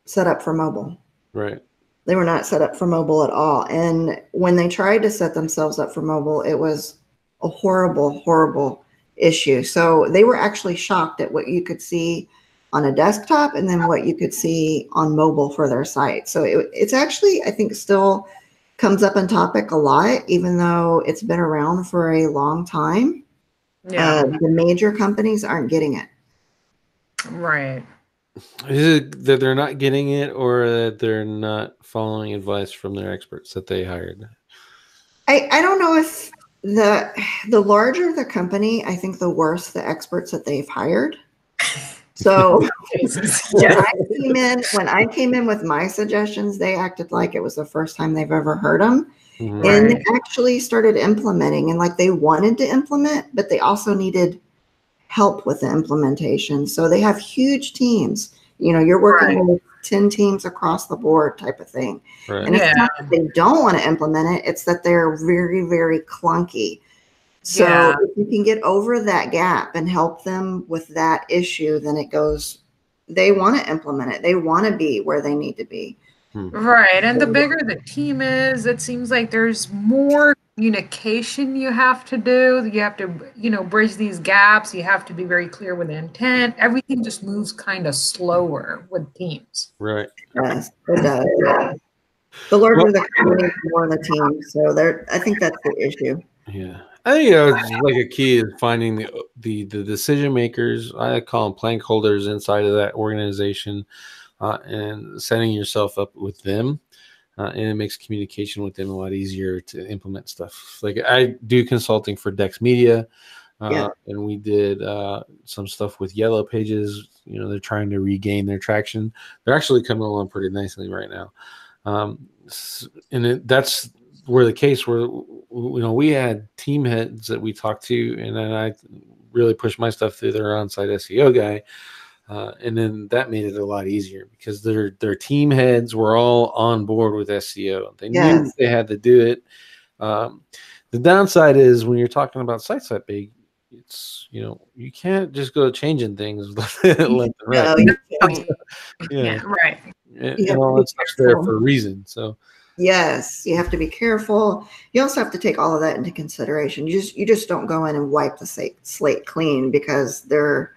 set up for mobile. Right. They were not set up for mobile at all. And when they tried to set themselves up for mobile, it was a horrible, horrible issue. So they were actually shocked at what you could see on a desktop and then what you could see on mobile for their site. So it's actually, I think, still comes up in topic a lot, even though it's been around for a long time. Yeah. The major companies aren't getting it. Right. Is it that they're not getting it, or that they're not following advice from their experts that they hired? I don't know if the larger the company, I think the worse the experts that they've hired. So when I came in with my suggestions, they acted like it was the first time they've ever heard them. And Right. they actually started implementing, and like they wanted to implement, but they also needed help with the implementation. So they have huge teams. You know, you're working Right. with 10 teams across the board type of thing. Right. And it's Yeah. not that they don't want to implement it, it's that they're very, very clunky. So Yeah. if you can get over that gap and help them with that issue, then it goes, they want to implement it. They want to be where they need to be. Right. And the bigger the team is, it seems like there's more communication you have to do. You have to, bridge these gaps. You have to be very clear with the intent. Everything just moves kind of slower with teams. Right. Yes, it does. The larger the company, the more the team. So I think that's the issue. Yeah. I think it's like a key is finding the decision makers. I call them plank holders inside of that organization, and setting yourself up with them. And it makes communication with them a lot easier to implement stuff. Like I do consulting for Dex Media, and we did some stuff with Yellow Pages. You know, they're trying to regain their traction. They're actually coming along pretty nicely right now. That's where the case where we had team heads that we talked to, and then I really pushed my stuff through their on-site SEO guy. And then that made it a lot easier because their team heads were all on board with SEO. They knew they had to do it. The downside is when you're talking about sites that big, it's you can't just go changing things left and right. Yeah, right. And all that stuff's there for a reason. So yes, you have to be careful. You also have to take all of that into consideration. You just don't go in and wipe the slate clean because their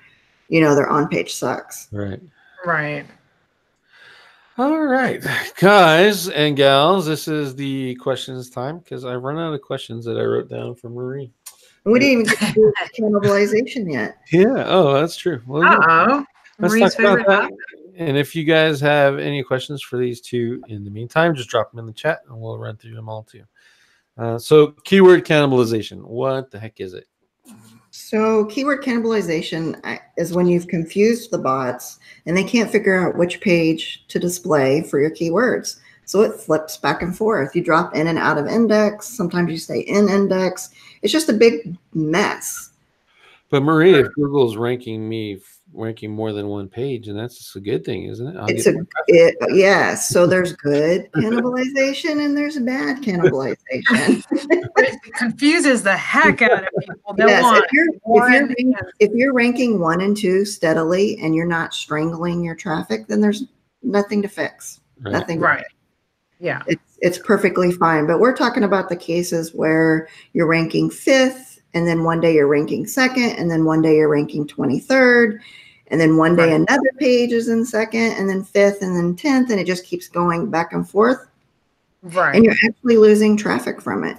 on-page sucks. Right. Right. All right, guys and gals, this is the questions time because I run out of questions that I wrote down for Marie. We didn't even get to do cannibalization yet. Yeah. Oh, that's true. Well, Uh-oh. let's Marie's talk about favorite that. topic. And if you guys have any questions for these two in the meantime, just drop them in the chat and we'll run through them all too. So keyword cannibalization. What the heck is it? So keyword cannibalization is when you've confused the bots and they can't figure out which page to display for your keywords. So it flips back and forth. You drop in and out of index. Sometimes you stay in index. It's just a big mess. But Marie, if Google's ranking more than one page, and that's just a good thing, isn't it? Yes. So there's good cannibalization and there's bad cannibalization. It confuses the heck out of people. They Yes, want if you're ranking 1 and 2 steadily and you're not strangling your traffic, then there's nothing to fix. Right. Nothing. Right. Yeah. It's perfectly fine. But we're talking about the cases where you're ranking 5th, and then one day you're ranking 2nd, and then one day you're ranking 23rd, and then one day another page is in 2nd, and then 5th, and then 10th, and it just keeps going back and forth. Right. And you're actually losing traffic from it.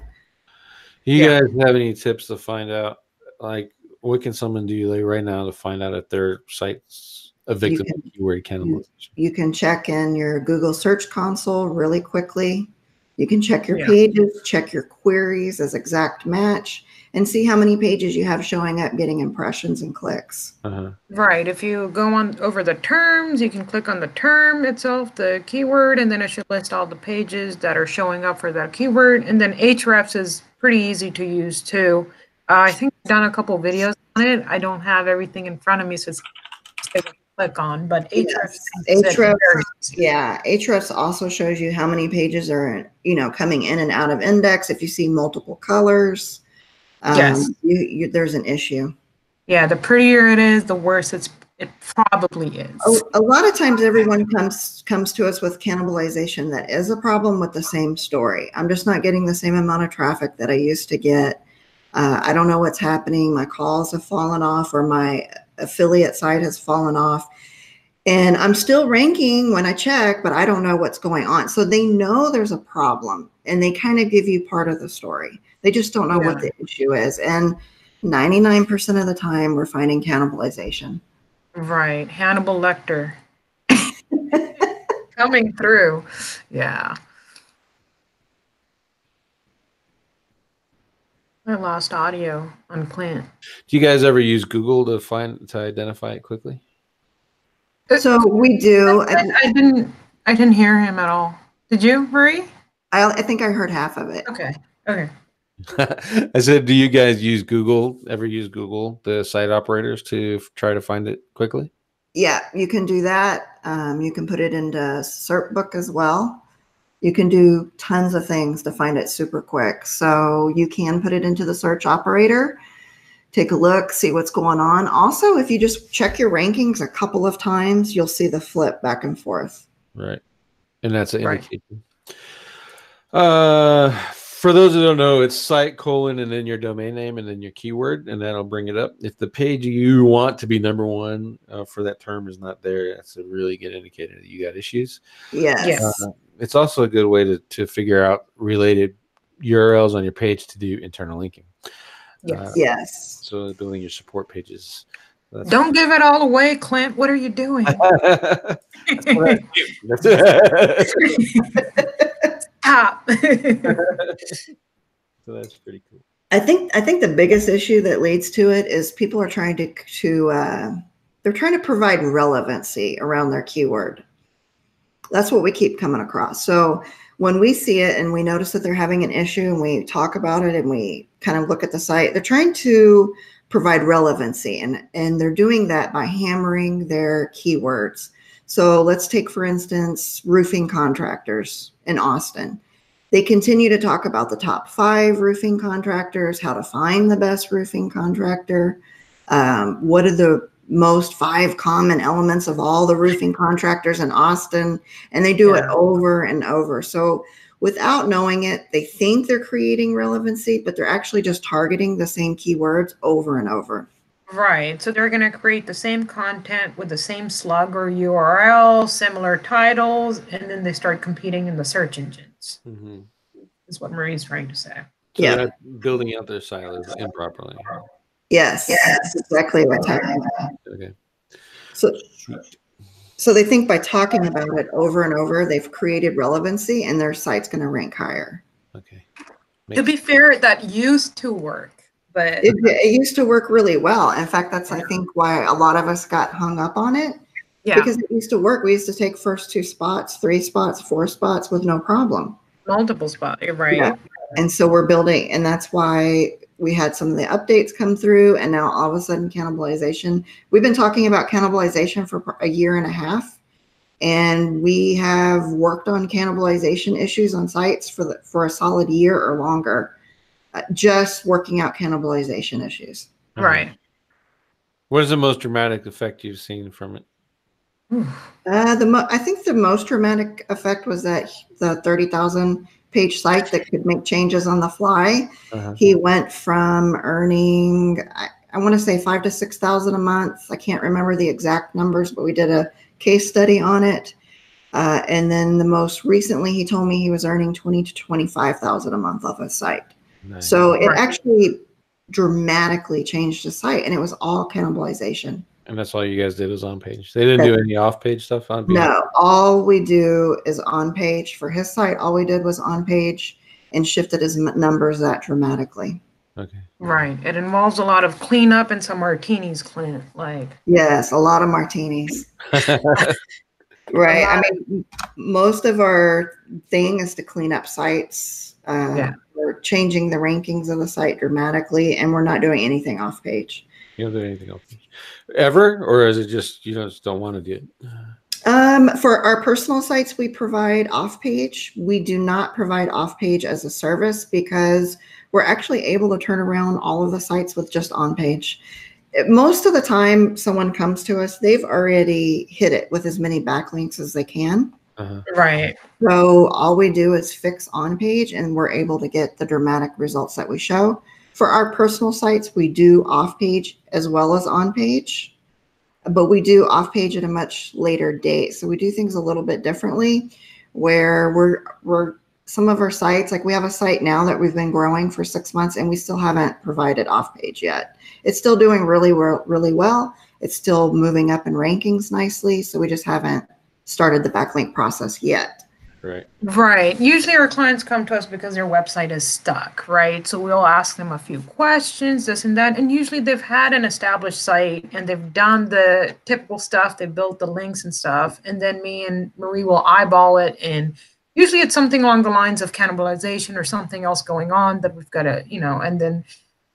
You guys have any tips to find out, like, what can someone do right now to find out if their site's a victim of keyword cannibalization? You can check in your Google Search Console really quickly. You can check your pages, check your queries as exact match, and see how many pages you have showing up getting impressions and clicks. Right. If you go on over the terms, you can click on the term itself, the keyword, and then it should list all the pages that are showing up for that keyword. And then Ahrefs is pretty easy to use too. I think I've done a couple videos on it. I don't have everything in front of me, so it's to click on, but Ahrefs. Ahrefs also shows you how many pages are coming in and out of index. If you see multiple colors, there's an issue. Yeah, the prettier it is, the worse it probably is. A lot of times everyone comes to us with cannibalization that is a problem with the same story. I'm just not getting the same amount of traffic that I used to get. I don't know what's happening. My calls have fallen off, or my affiliate site has fallen off. And I'm still ranking when I check, but I don't know what's going on. So they know there's a problem, and they kind of give you part of the story. They just don't know what the issue is. And 99% of the time, we're finding cannibalization. Right. Hannibal Lecter. Coming through. Yeah. I lost audio on Clint. Do you guys ever use Google to identify it quickly? So we do. I didn't hear him at all. Did you, Marie? I think I heard half of it. Okay. Okay. I said, do you guys use Google? Ever use Google, the site operators, to try to find it quickly? Yeah, you can do that. You can put it into SERP book as well. You can do tons of things to find it super quick. So you can put it into the search operator, take a look, see what's going on. Also, if you just check your rankings a couple of times, you'll see the flip back and forth. Right. And that's an Right. indication. For those who don't know, it's site : and then your domain name and then your keyword, and that'll bring it up. If the page you want to be number one for that term is not there, that's a really good indicator that you got issues. Yes. Yes. It's also a good way to figure out related URLs on your page to do internal linking. Yes. Yes. So building your support pages. Don't give it all away, Clint. What are you doing? That's what I do. Stop. So that's pretty cool. I think the biggest issue that leads to it is people are trying to they're trying to provide relevancy around their keyword. That's what we keep coming across. So when we see it and we notice that they're having an issue and we talk about it and we kind of look at the site, they're trying to provide relevancy, and they're doing that by hammering their keywords. So let's take, for instance, roofing contractors in Austin. They continue to talk about the top 5 roofing contractors, how to find the best roofing contractor, what are the most 5 common elements of all the roofing contractors in Austin, and they do it over and over. So without knowing it, they think they're creating relevancy, but they're actually just targeting the same keywords over and over. Right. So they're going to create the same content with the same slug or URL, similar titles, and then they start competing in the search engines. Mm-hmm. Is what Marie's trying to say. So Yeah. they're not building out their silos improperly. Yes, that's exactly what's happening. Okay. So they think by talking about it over and over, they've created relevancy and their site's going to rank higher. Okay. To be fair, that used to work, but it used to work really well. In fact, that's, I think, why a lot of us got hung up on it. yeah, Because it used to work. We used to take first 2 spots, 3 spots, 4 spots with no problem. multiple spots, right? Yeah. And so we're building, and that's why we had some of the updates come through, and now all of a sudden cannibalization. We've been talking about cannibalization for a year and a half, and we have worked on cannibalization issues on sites for a solid year or longer, just working out cannibalization issues. Right. What is the most dramatic effect you've seen from it? I think the most dramatic effect was that the 30,000 page site that could make changes on the fly. He went from earning, I want to say 5,000 to 6,000 a month. I can't remember the exact numbers, but we did a case study on it. And then the most recently, he told me he was earning 20,000 to 25,000 a month off a site. Nice. So it actually dramatically changed the site, and it was all cannibalization. And that's all you guys did was on page. They didn't do any off page stuff on page? No, all we do is on page. For his site, all we did was on page and shifted his numbers that dramatically. Okay. Right. It involves a lot of cleanup and some martinis, Clint. Like, yes, a lot of martinis. Right. I mean, most of our thing is to clean up sites. We're changing the rankings of the site dramatically, and we're not doing anything off page. You don't do anything else ever, or is it just you just don't want to do it? For our personal sites, we provide off page. We do not provide off page as a service because we're actually able to turn around all of the sites with just on page. Most of the time someone comes to us, they've already hit it with as many backlinks as they can. right. So all we do is fix on page, and we're able to get the dramatic results that we show. For our personal sites, we do off page as well as on page, but we do off page at a much later date. So we do things a little bit differently, where we're some of our sites, like we have a site now that we've been growing for 6 months, and we still haven't provided off page yet. It's still doing really well. It's still moving up in rankings nicely. So we just haven't started the backlink process yet. Right. Right. Usually our clients come to us because their website is stuck, right? So we'll ask them a few questions, this and that. And usually they've had an established site and they've done the typical stuff. They've built the links and stuff. And then me and Marie will eyeball it and usually it's something along the lines of cannibalization or something else going on that we've got to, and then,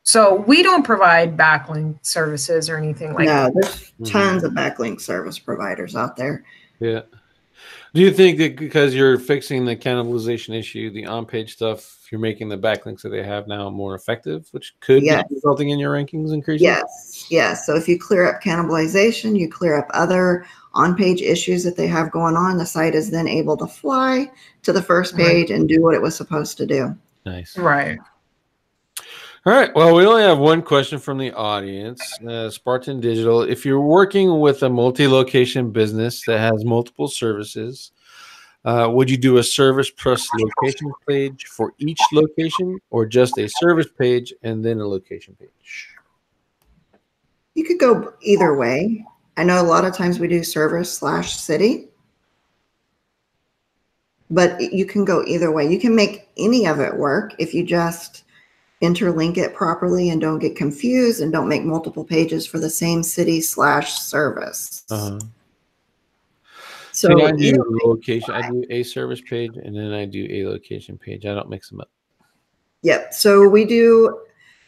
so we don't provide backlink services or anything like that. No, there's tons of backlink service providers out there. Yeah. Do you think that because you're fixing the cannibalization issue, the on-page stuff, you're making the backlinks that they have now more effective, which could be resulting in your rankings increasing? Yes. So if you clear up cannibalization, you clear up other on-page issues that they have going on, the site is then able to fly to the first page and do what it was supposed to do. Nice. Right. All right. Well, we only have one question from the audience. Spartan Digital. If you're working with a multi-location business that has multiple services, would you do a service plus location page for each location, or just a service page and then a location page? You could go either way. I know a lot of times we do service/city, but you can go either way. You can make any of it work if you just interlink it properly and don't get confused and don't make multiple pages for the same city/service. So I do location. I do a service page and then I do a location page. I don't mix them up. Yep. So we do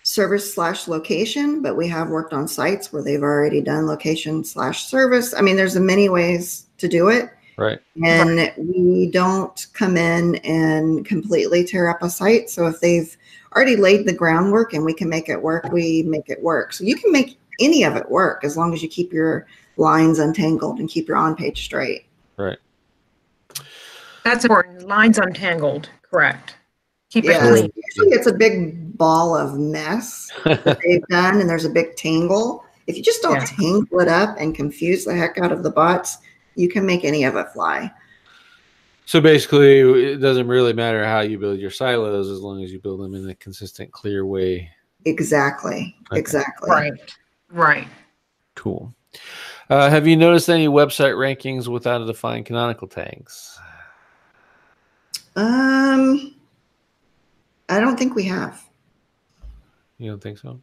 service/location, but we have worked on sites where they've already done location/service. I mean, there's many ways to do it. Right. And we don't come in and completely tear up a site. So if they've already laid the groundwork and we can make it work, we make it work. So you can make any of it work as long as you keep your lines untangled and keep your on-page straight. Right. That's important. Lines untangled. Correct. Keep it clean. Usually it's a big ball of mess that they've done, and there's a big tangle. If you just don't tangle it up and confuse the heck out of the bots, you can make any of it fly. So basically, it doesn't really matter how you build your silos as long as you build them in a consistent, clear way. Exactly. Okay. Exactly. Right. Cool. Have you noticed any website rankings without defined canonical tags? I don't think we have. You don't think so?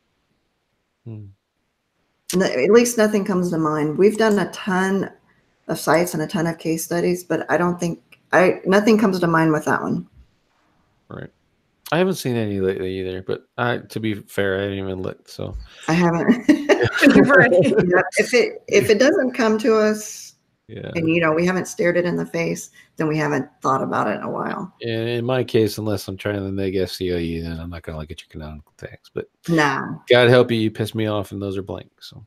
At least nothing comes to mind. We've done a ton of sites and a ton of case studies, but I don't think nothing comes to mind with that one. Right. I haven't seen any lately either, but to be fair, I didn't even look. So I haven't. If it doesn't come to us, and we haven't stared it in the face, then we haven't thought about it in a while. And in my case, unless I'm trying to neg SEO, then I'm not going to look at your canonical tags. But no, God help you piss me off, and those are blank. So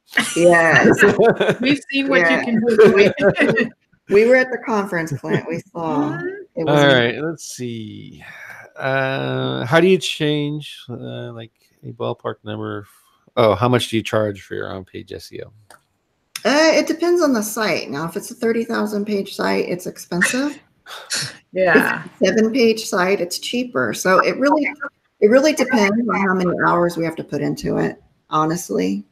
we've seen what you can do. We were at the conference, Clint. We saw. All right, let's see. How do you change like a ballpark number? How much do you charge for your on-page SEO? It depends on the site. Now, if it's a 30,000 page site, it's expensive. Yeah. If it's a 7-page site, it's cheaper. So it really depends on how many hours we have to put into it. Honestly,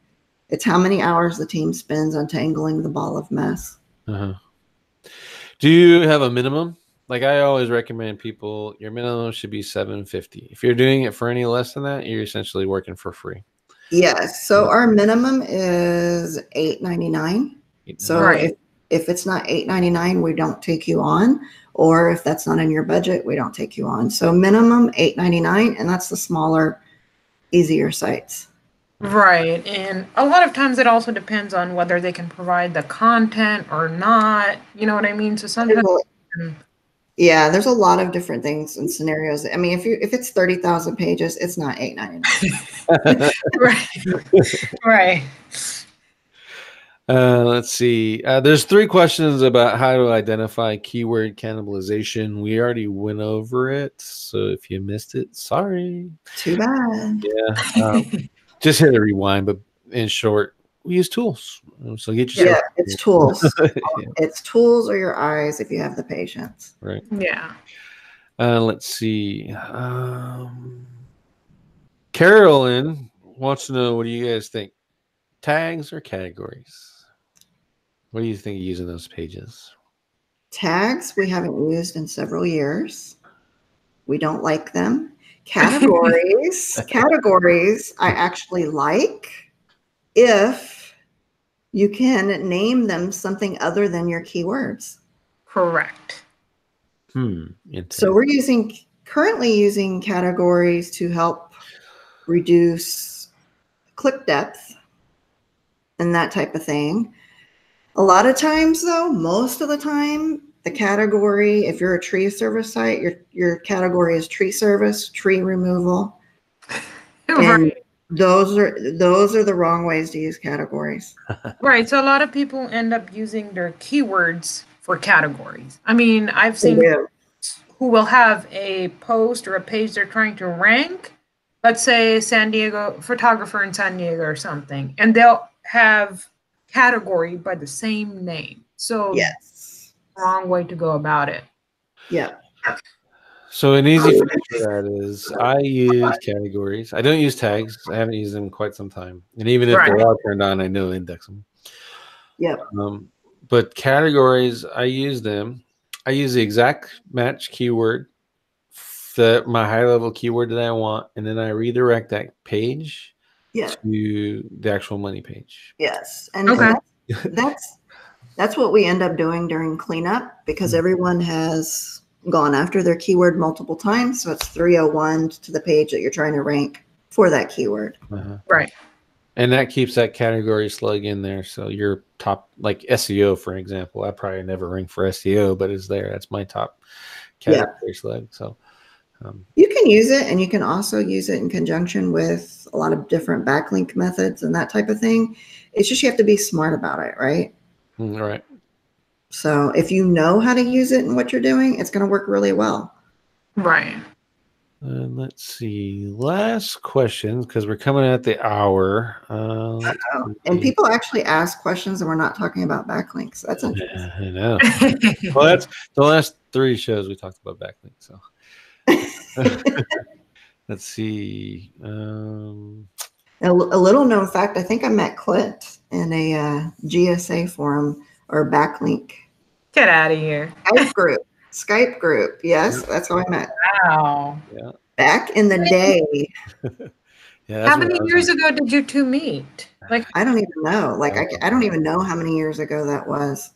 it's how many hours the team spends untangling the ball of mess. Do you have a minimum? Like I always recommend people, your minimum should be $750. If you're doing it for any less than that, you're essentially working for free. Yes. So our minimum is $8.99. So if it's not $8.99, we don't take you on. Or if that's not in your budget, we don't take you on. So minimum $8.99, and that's the smaller, easier sites. Right. And a lot of times it also depends on whether they can provide the content or not. You know what I mean? So sometimes yeah, there's a lot of different things and scenarios. I mean, if it's 30,000 pages, it's not $8.99. Right. Let's see. There's 3 questions about how to identify keyword cannibalization. We already went over it, so if you missed it, sorry. Too bad. Yeah. Just hit a rewind, but in short, we use tools. So get yourself. Yeah, it's tools. It's tools or your eyes if you have the patience. Right. Yeah. Let's see. Carolyn wants to know, what do you guys think? Tags or categories? What do you think of using those pages? Tags we haven't used in several years. We don't like them. Categories I actually like if you can name them something other than your keywords. Correct. Intent. So we're currently using categories to help reduce click depth and that type of thing. A lot of times, though, most of the time, the category, if you're a tree service site, your category is tree service, tree removal. And those are the wrong ways to use categories. Right. So a lot of people end up using their keywords for categories. I mean, I've seen who will have a post or a page they're trying to rank, let's say San Diego, photographer in San Diego or something, and they'll have category by the same name. So yes, wrong way to go about it. Yeah. So an easy fix for that is I use categories. I don't use tags. I haven't used them in quite some time. And even if they're all turned on, I know index them. Yep. But categories, I use them. I use the exact match keyword, my high level keyword that I want, and then I redirect that page to the actual money page. Yes. And that's what we end up doing during cleanup, because everyone has gone after their keyword multiple times. So it's 301 to the page that you're trying to rank for that keyword. Right. And that keeps that category slug in there. So your top, like SEO, for example, I probably never rank for SEO, but it's there. That's my top category slug. So you can use it, and you can also use it in conjunction with a lot of different backlink methods and that type of thing. It's just you have to be smart about it, right? Right. So if you know how to use it and what you're doing, it's going to work really well. Right. Let's see. Last questions, because we're coming at the hour. And people actually ask questions, and we're not talking about backlinks. That's interesting. I know. Well, that's the last 3 shows we talked about backlinks. So let's see. A little known fact, I think I met Clint in a GSA forum or backlink. Get out of here. Skype group. Yes, that's how I met. Wow. Yeah. Back in the day. How many years ago did you two meet? Like, I don't even know. Like, I don't even know how many years ago that was.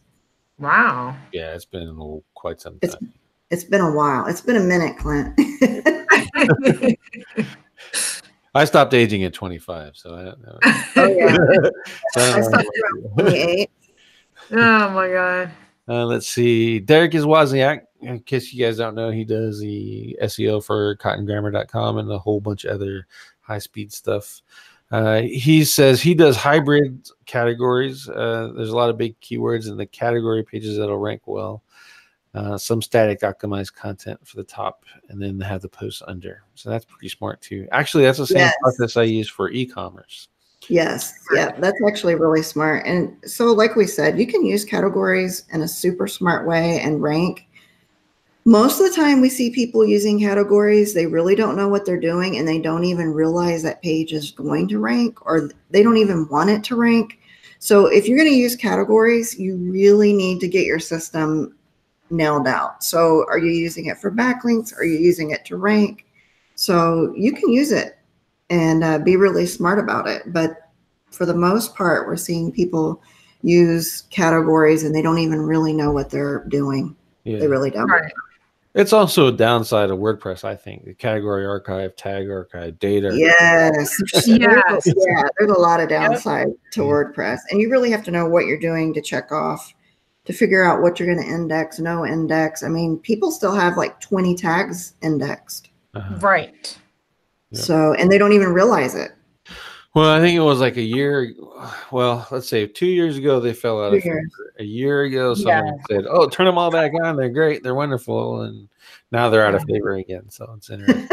Wow. Yeah, it's been quite some time. It's been a while. It's been a minute, Clint. I stopped aging at 25, so I don't know. Oh yeah. I stopped around 28. Oh my God. Let's see. Derek is Wozniak. In case you guys don't know, he does the SEO for cottongrammar.com and a whole bunch of other high-speed stuff. He says he does hybrid categories. There's a lot of big keywords in the category pages that'll rank well. Some static optimized content for the top, and then have the posts under. So that's pretty smart too. Actually, that's the same process I use for e-commerce. Yes. Yeah, that's actually really smart. And so, like we said, you can use categories in a super smart way and rank. Most of the time we see people using categories, they really don't know what they're doing, and they don't even realize that page is going to rank, or they don't even want it to rank. So if you're going to use categories, you really need to get your system nailed out. So are you using it for backlinks? Are you using it to rank? So you can use it and be really smart about it. But for the most part, we're seeing people use categories and they don't even really know what they're doing. Yeah. They really don't. Right. It's also a downside of WordPress, I think. The category archive, tag archive, data. Yes. Yes. Yeah, there's a lot of downside to WordPress. And you really have to know what you're doing to check off, to figure out what you're going to index, no index. I mean, people still have like 20 tags indexed. Right. So, and they don't even realize it. Well, I think it was like a year. Well, let's say 2 years ago, they fell out of favor. A year ago, someone said, "Oh, turn them all back on. They're great. They're wonderful." And now they're out of favor again. So it's interesting.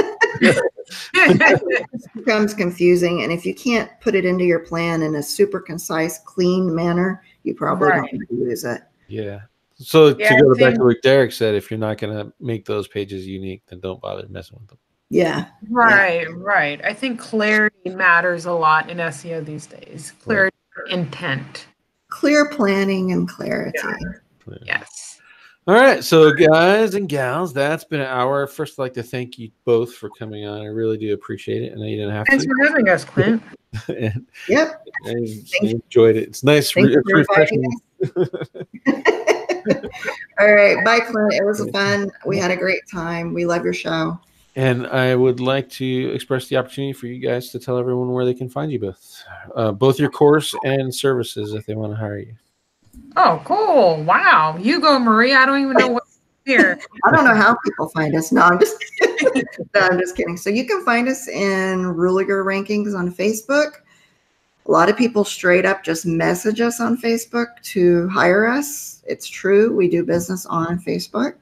It becomes confusing. And if you can't put it into your plan in a super concise, clean manner, you probably don't need to use it. Yeah. So to go back to what Derek said, if you're not going to make those pages unique, then don't bother messing with them. Yeah. Right. I think clarity matters a lot in SEO these days. Clarity, intent. Clear planning and clarity. Yeah. Yes. All right. So guys and gals, that's been an hour. First, I'd like to thank you both for coming on. I really do appreciate it. I know you didn't have Thanks for having us, Clint. Yep. I enjoyed it. It's nice. Refreshing. All right. Bye, Clint. It was fun. We had a great time. We love your show. And I would like to express the opportunity for you guys to tell everyone where they can find you both your course and services if they want to hire you. Oh, cool. Wow. You go, Marie. I don't even know what's here. I don't know how people find us. No, I'm just kidding. So you can find us in Rule Your Rankings on Facebook. A lot of people straight up just message us on Facebook to hire us. It's true. We do business on Facebook.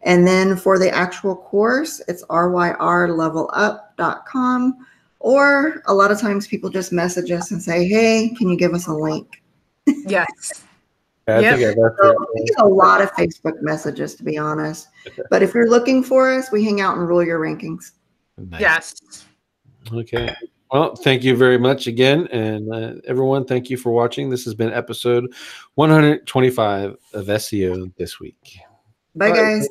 And then for the actual course, it's ryrlevelup.com. Or a lot of times people just message us and say, hey, can you give us a link? Yes. I think I got So we get a lot of Facebook messages, to be honest. But if you're looking for us, we hang out and Rule Your Rankings. Nice. Yes. Okay. Well, thank you very much again. And everyone, thank you for watching. This has been episode 125 of SEO This Week. Bye, guys.